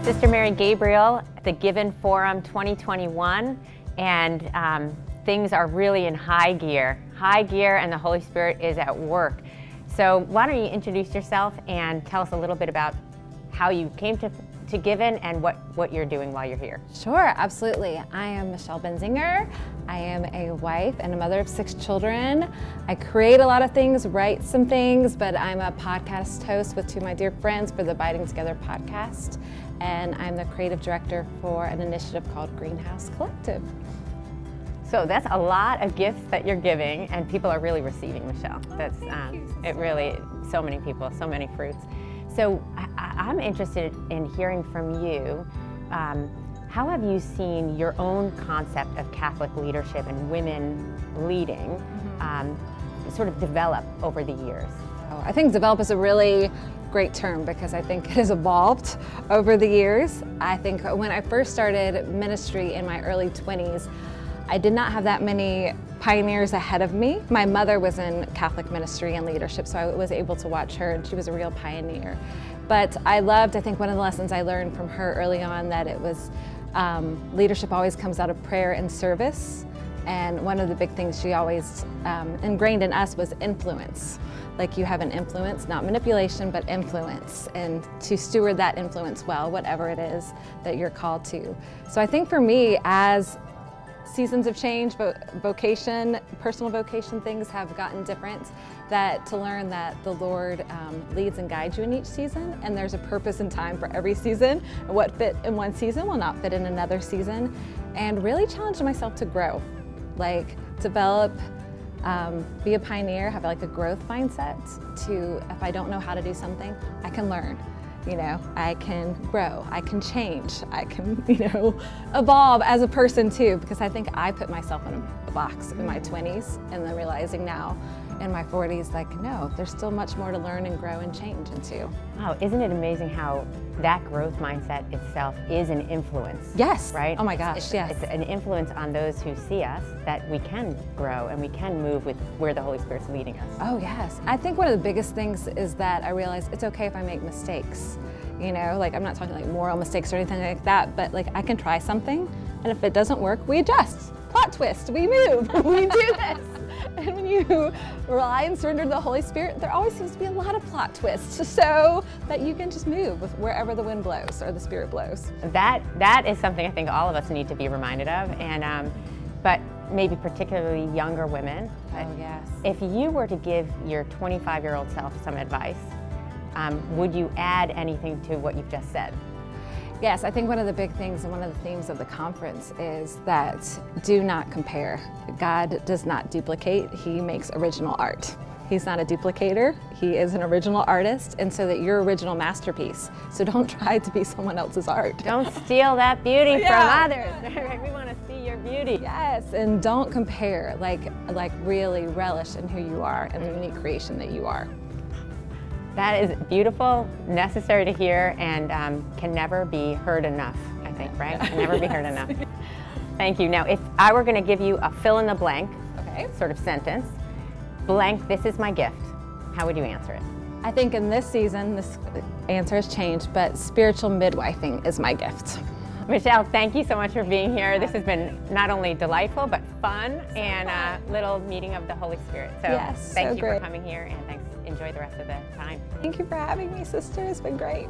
Sister Mary Gabriel at the Given Forum 2021, and things are really in high gear, and the Holy Spirit is at work. So why don't you introduce yourself and tell us a little bit about how you came to Given and what you're doing while you're here. Sure, absolutely. I am Michelle Benzinger. I am a wife and a mother of 6 children. I create a lot of things, write some things, but I'm a podcast host with 2 of my dear friends for the Abiding Together podcast. And I'm the creative director for an initiative called Greenhouse Collective. So that's a lot of gifts that you're giving, and people are really receiving, Michelle. That's it really, so many people, so many fruits. So I'm interested in hearing from you. How have you seen your own concept of Catholic leadership and women leading sort of develop over the years? I think develop is a really great term because I think it has evolved over the years. I think when I first started ministry in my early 20s, I did not have that many pioneers ahead of me. My mother was in Catholic ministry and leadership, so I was able to watch her, and she was a real pioneer. But I think one of the lessons I learned from her early on, that it was leadership always comes out of prayer and service. And one of the big things she always ingrained in us was influence. Like, you have an influence, not manipulation, but influence, and to steward that influence well, whatever it is that you're called to. So I think for me, as seasons have changed, vocation, personal vocation, things have gotten different, that to learn that the Lord leads and guides you in each season, and there's a purpose and time for every season, and what fit in one season will not fit in another season, and really challenge myself to grow, like develop, be a pioneer, have like a growth mindset to, if I don't know how to do something, I can learn. You know, I can grow, I can change, I can, evolve as a person too, because I think I put myself in a box in my 20s, and then realizing now in my 40s, like, no, there's still much more to learn and grow and change into. Wow, isn't it amazing how that growth mindset itself is an influence? Yes. Right? Oh my gosh, yes. It's an influence on those who see us, that we can grow and we can move with where the Holy Spirit's leading us. Oh yes. I think one of the biggest things is that I realize it's okay if I make mistakes. Like, I'm not talking like moral mistakes or anything like that, but like, I can try something, and if it doesn't work, we adjust. Plot twist, we move, we do this. And when you rely and surrender to the Holy Spirit, there always seems to be a lot of plot twists, so that you can just move with wherever the wind blows or the Spirit blows. That is something I think all of us need to be reminded of, and but maybe particularly younger women. Oh yes. If you were to give your 25-year-old self some advice, would you add anything to what you've just said? Yes, I think one of the big things and one of the themes of the conference is that do not compare. God does not duplicate, He makes original art. He's not a duplicator, He is an original artist, and so that you're original masterpiece. So don't try to be someone else's art. Don't steal that beauty from others. We want to see your beauty. Yes, and don't compare, like really relish in who you are and the unique creation that you are. That is beautiful, necessary to hear, and can never be heard enough, I think, right? Can never be heard enough. Thank you. Now, if I were going to give you a fill-in-the-blank sort of sentence, blank, this is my gift, how would you answer it? I think in this season, this answer has changed, but spiritual midwifing is my gift. Michelle, thank you so much for being here. This has been not only delightful, but fun, and a little meeting of the Holy Spirit. So yes, thank you great. for coming here, and thanks. Enjoy the rest of the time. Thank you for having me, sister. It's been great.